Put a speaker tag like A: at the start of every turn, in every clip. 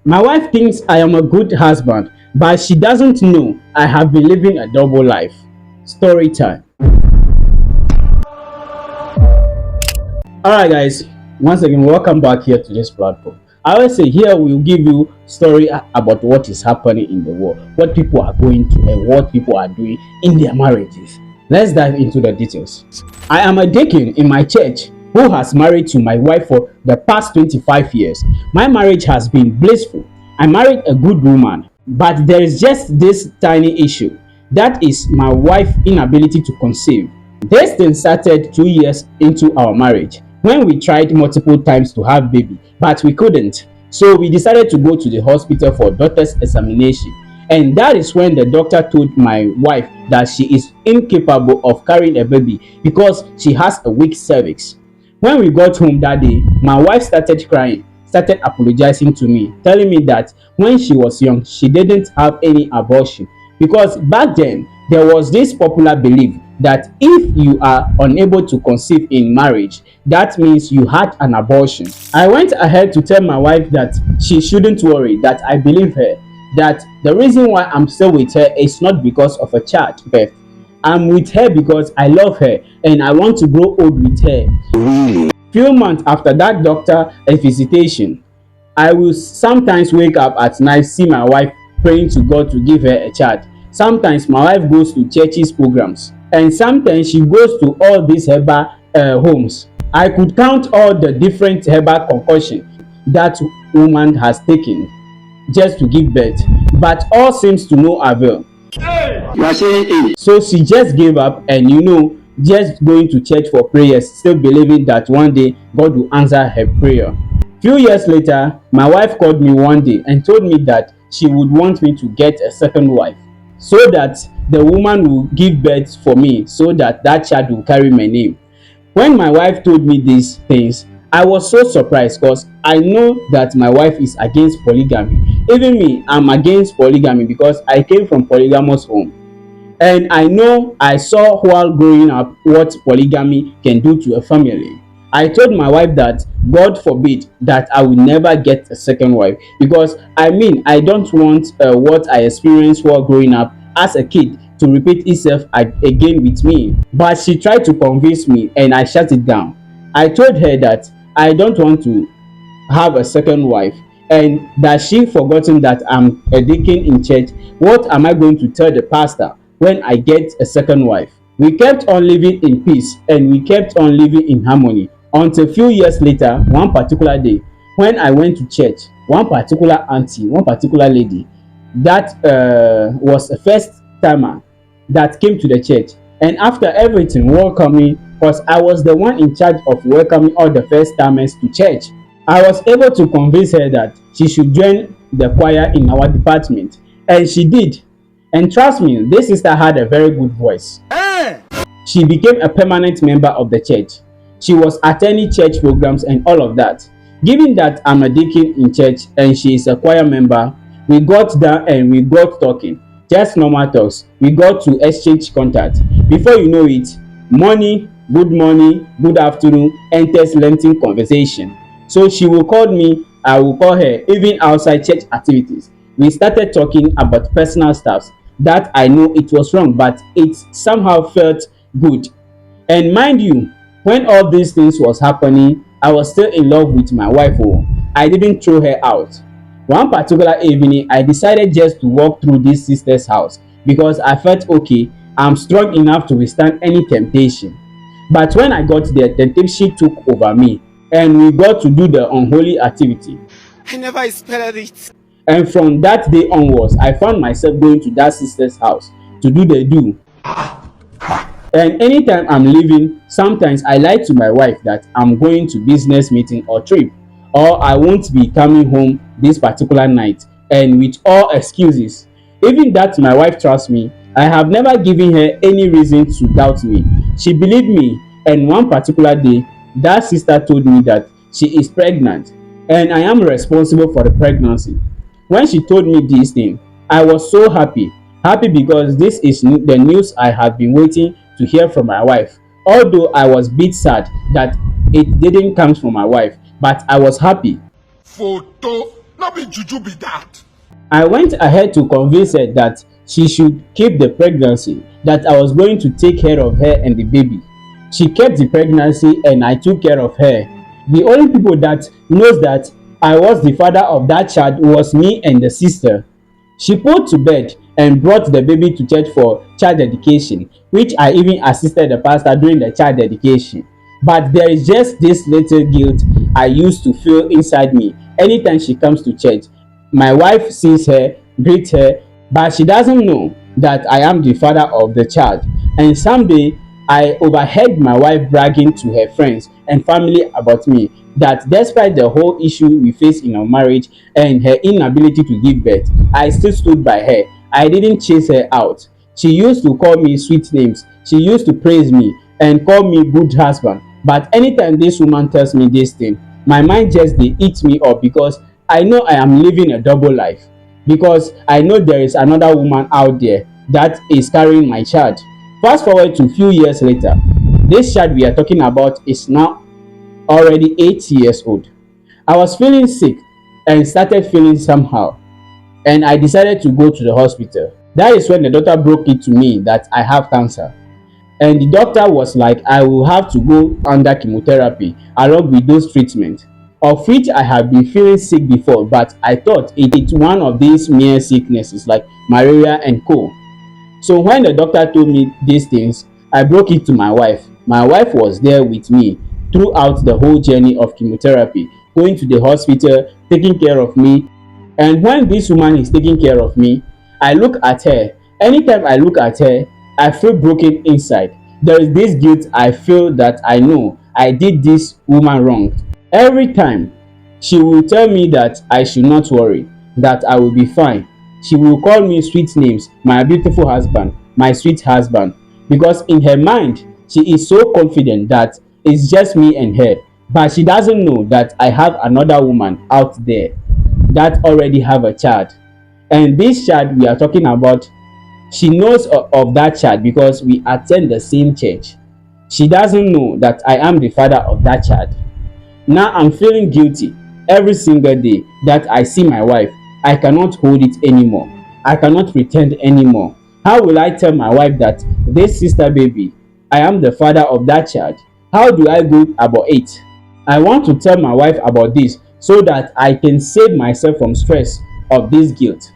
A: My wife thinks I am a good husband, but she doesn't know I have been living a double life. Story time. Alright guys, once again welcome back here to this platform. I always say here we'll give you story about what is happening in the world, what people are going through and what people are doing in their marriages. Let's dive into the details. I am a deacon in my church who has married to my wife for the past 25 years. My marriage has been blissful. I married a good woman, but there is just this tiny issue. That is my wife's inability to conceive. This thing started 2 years into our marriage when we tried multiple times to have baby, but we couldn't. So we decided to go to the hospital for doctor's examination. And that is when the doctor told my wife that she is incapable of carrying a baby because she has a weak cervix. When we got home that day, my wife started crying, started apologizing to me, telling me that when she was young, she didn't have any abortion because back then there was this popular belief that if you are unable to conceive in marriage, that means you had an abortion. I went ahead to tell my wife that she shouldn't worry, that I believe her, that the reason why I'm still with her is not because of a childbirth. I'm with her because I love her and I want to grow old with her. Few months after that doctor visitation, I will sometimes wake up at night, see my wife praying to God to give her a child. Sometimes my wife goes to churches programs and sometimes she goes to all these herbal homes. I could count all the different herbal concoctions that woman has taken just to give birth, but all seems to no avail. You are saying it. So she just gave up and just going to church for prayers, still believing that one day God will answer her prayer. Few years later, my wife called me one day and told me that she would want me to get a second wife so that the woman will give birth for me so that that child will carry my name. When my wife told me these things, I was so surprised because I know that my wife is against polygamy. Even me, I'm against polygamy because I came from polygamous home. And I know I saw while growing up what polygamy can do to a family. I told my wife that God forbid that I will never get a second wife because I don't want what I experienced while growing up as a kid to repeat itself again with me. But she tried to convince me and I shut it down. I told her that I don't want to have a second wife and that she forgotten that I'm a deacon in church. What am I going to tell the pastor when I get a second wife? We kept on living in peace and we kept on living in harmony until a few years later, one particular day, when I went to church, one particular auntie, one particular lady that was a first timer that came to the church, and after everything welcoming, because I was the one in charge of welcoming all the first timers to church, I was able to convince her that she should join the choir in our department, and she did. And trust me, this sister had a very good voice. She became a permanent member of the church. She was attending church programs and all of that. Given that I'm a deacon in church and she is a choir member, we got down and we got talking. Just normal talks. We got to exchange contact. Before you know it, morning, good afternoon enters lengthy conversation. So she will call me, I will call her, even outside church activities. We started talking about personal stuff that I know it was wrong, but it somehow felt good. And mind you, when all these things was happening, I was still in love with my wife. Oh, I didn't throw her out. One particular evening, I decided just to walk through this sister's house because I felt okay, I'm strong enough to withstand any temptation. But when I got there, the temptation took over me and we got to do the unholy activity. I never expected it. And from that day onwards, I found myself going to that sister's house to do the do. And anytime I'm leaving, sometimes I lie to my wife that I'm going to business meeting or trip, or I won't be coming home this particular night, and with all excuses. Even that my wife trusts me, I have never given her any reason to doubt me. She believed me, and one particular day, that sister told me that she is pregnant, and I am responsible for the pregnancy. When she told me this thing, I was so happy. Happy because this is the news I have been waiting to hear from my wife. Although I was a bit sad that it didn't come from my wife, but I was happy. Photo.
B: Not be juju be that.
A: I went ahead to convince her that she should keep the pregnancy, that I was going to take care of her and the baby. She kept the pregnancy and I took care of her. The only people that knows that I was the father of that child was me and the sister. She put to bed and brought the baby to church for child dedication, which I even assisted the pastor during the child dedication. But there is just this little guilt I used to feel inside me anytime she comes to church. My wife sees her, greets her, but she doesn't know that I am the father of the child. And someday I overheard my wife bragging to her friends and family about me, that despite the whole issue we face in our marriage and her inability to give birth, I still stood by her. I didn't chase her out. She used to call me sweet names. She used to praise me and call me good husband. But anytime this woman tells me this thing, my mind just dey eat me up, because I know I am living a double life, because I know there is another woman out there that is carrying my child. Fast forward to few years later, this child we are talking about is now already 8 years old. I was feeling sick and started feeling somehow, and I decided to go to the hospital. That is when the doctor broke it to me that I have cancer. And the doctor was like, I will have to go under chemotherapy along with those treatments, of which I have been feeling sick before, but I thought it's one of these mere sicknesses like malaria and co. So when the doctor told me these things, I broke it to my wife. My wife was there with me throughout the whole journey of chemotherapy, going to the hospital, taking care of me. And when this woman is taking care of me, I look at her. Anytime I look at her, I feel broken inside. There is this guilt I feel that I know I did this woman wrong. Every time she will tell me that I should not worry, that I will be fine. She will call me sweet names, my beautiful husband, my sweet husband, because in her mind, she is so confident that it's just me and her. But she doesn't know that I have another woman out there that already have a child. And this child we are talking about, she knows of that child because we attend the same church. She doesn't know that I am the father of that child. Now I'm feeling guilty every single day that I see my wife. I cannot hold it anymore. I cannot pretend anymore. How will I tell my wife that this sister baby, I am the father of that child? How do I go about it? I want to tell my wife about this so that I can save myself from stress of this guilt.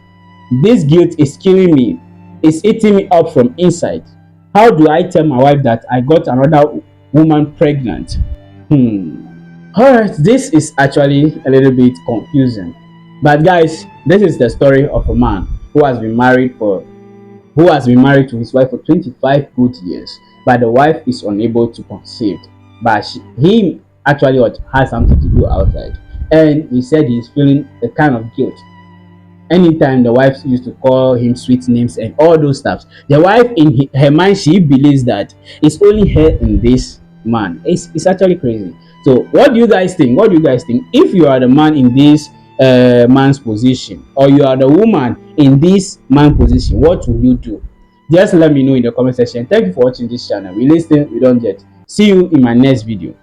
A: This guilt is killing me. It's eating me up from inside. How do I tell my wife that I got another woman pregnant? Alright, this is actually a little bit confusing. But guys, this is the story of a man who has been married to his wife for 25 good years, but the wife is unable to conceive. But he actually has something to do outside. And he said he's feeling a kind of guilt anytime the wife used to call him sweet names and all those stuff. The wife in her mind, she believes that it's only her and this man. It's actually crazy. So what do you guys think? What do you guys think? If you are the man in this man's position, or you are the woman in this man position, what will you do? Just let me know in the comment section. Thank you for watching this channel. We listen, we don't get. See you in my next video.